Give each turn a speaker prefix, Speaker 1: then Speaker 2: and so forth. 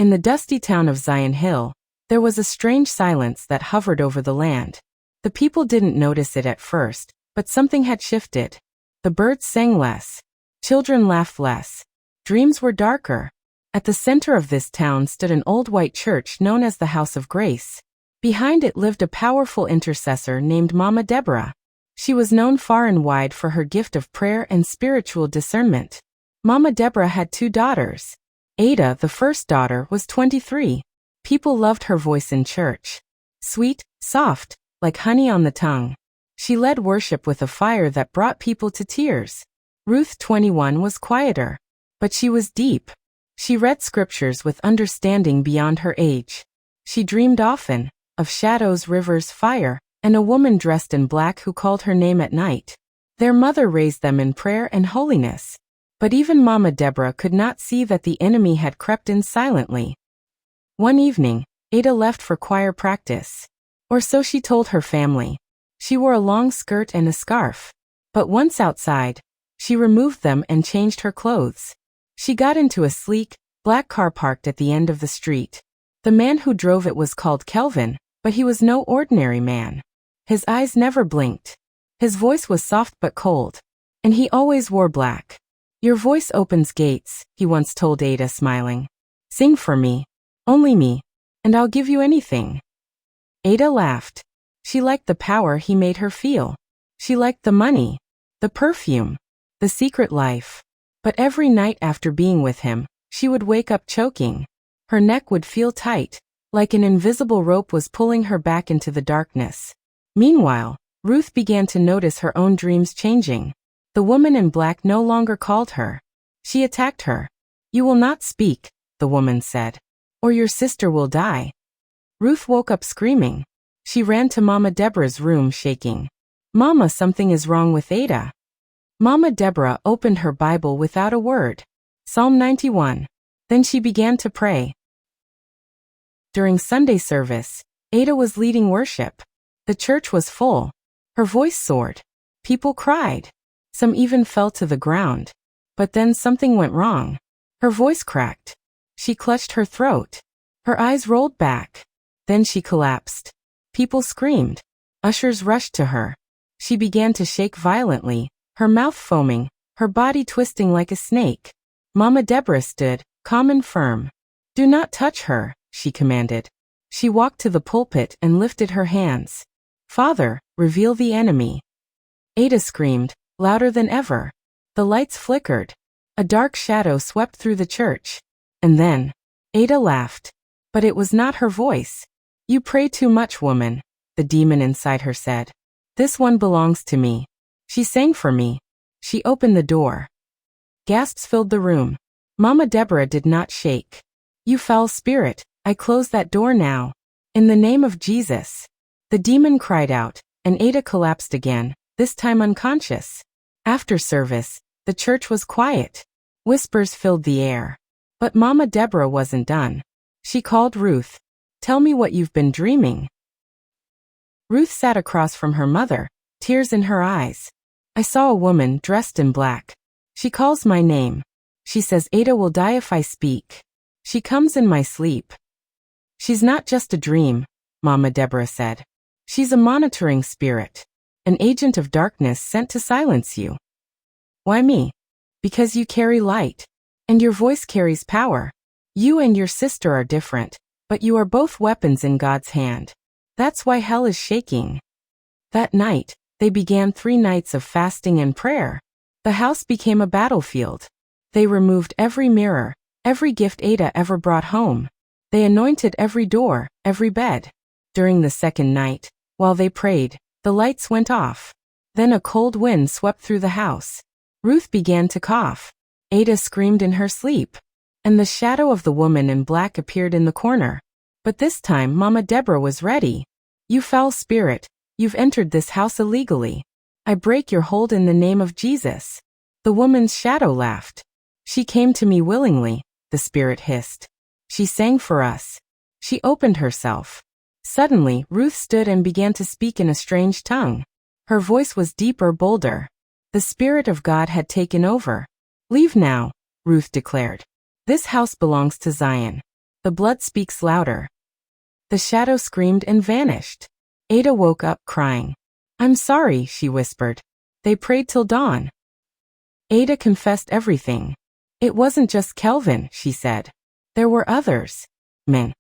Speaker 1: In the dusty town of Zion Hill, there was a strange silence that hovered over the land. The people didn't notice it at first, but something had shifted. The birds sang less. Children laughed less. Dreams were darker. At the center of this town stood an old white church known as the House of Grace. Behind it lived a powerful intercessor named Mama Deborah. She was known far and wide for her gift of prayer and spiritual discernment. Mama Deborah had 2 daughters. Ada, the first daughter, was 23. People loved her voice in church. Sweet, soft, like honey on the tongue. She led worship with a fire that brought people to tears. Ruth, 21, was quieter, but she was deep. She read scriptures with understanding beyond her age. She dreamed often of shadows, rivers, fire, and a woman dressed in black who called her name at night. Their mother raised them in prayer and holiness. But even Mama Deborah could not see that the enemy had crept in silently. One evening, Ada left for choir practice. Or so she told her family. She wore a long skirt and a scarf. But once outside, she removed them and changed her clothes. She got into a sleek, black car parked at the end of the street. The man who drove it was called Kelvin, but he was no ordinary man. His eyes never blinked. His voice was soft but cold. And he always wore black. "Your voice opens gates," he once told Ada, smiling. "Sing for me. Only me. And I'll give you anything." Ada laughed. She liked the power he made her feel. She liked the money, the perfume, the secret life. But every night after being with him, she would wake up choking. Her neck would feel tight, like an invisible rope was pulling her back into the darkness. Meanwhile, Ruth began to notice her own dreams changing. The woman in black no longer called her. She attacked her. "You will not speak," the woman said, "or your sister will die." Ruth woke up screaming. She ran to Mama Deborah's room shaking. "Mama, something is wrong with Ada." Mama Deborah opened her Bible without a word. Psalm 91. Then she began to pray. During Sunday service, Ada was leading worship. The church was full. Her voice soared. People cried. Some even fell to the ground. But then something went wrong. Her voice cracked. She clutched her throat. Her eyes rolled back. Then she collapsed. People screamed. Ushers rushed to her. She began to shake violently, her mouth foaming, her body twisting like a snake. Mama Deborah stood, calm and firm. "Do not touch her," she commanded. She walked to the pulpit and lifted her hands. "Father, reveal the enemy." Ada screamed, louder than ever. The lights flickered. A dark shadow swept through the church. And then, Ada laughed. But it was not her voice. "You pray too much, woman," the demon inside her said. "This one belongs to me. She sang for me. She opened the door." Gasps filled the room. Mama Deborah did not shake. "You foul spirit, I close that door now. In the name of Jesus." The demon cried out, and Ada collapsed again, this time unconscious. After service, the church was quiet. Whispers filled the air. But Mama Deborah wasn't done. She called Ruth. "Tell me what you've been dreaming." Ruth sat across from her mother, tears in her eyes. "I saw a woman dressed in black. She calls my name. She says Ada will die if I speak. She comes in my sleep." "She's not just a dream," Mama Deborah said. "She's a monitoring spirit. An agent of darkness sent to silence you." "Why me?" "Because you carry light. And your voice carries power. You and your sister are different, but you are both weapons in God's hand. That's why hell is shaking." That night, they began 3 nights of fasting and prayer. The house became a battlefield. They removed every mirror, every gift Ada ever brought home. They anointed every door, every bed. During the second night, while they prayed, the lights went off. Then a cold wind swept through the house. Ruth began to cough. Ada screamed in her sleep. And the shadow of the woman in black appeared in the corner. But this time Mama Deborah was ready. "You foul spirit, you've entered this house illegally. I break your hold in the name of Jesus." The woman's shadow laughed. "She came to me willingly," the spirit hissed. "She sang for us. She opened herself." Suddenly, Ruth stood and began to speak in a strange tongue. Her voice was deeper, bolder. The Spirit of God had taken over. "Leave now," Ruth declared. "This house belongs to Zion. The blood speaks louder. The shadow screamed and vanished. Ada woke up crying. I'm sorry, she whispered. They prayed till dawn. Ada confessed everything. It wasn't just Kelvin, she said. There were others. Men.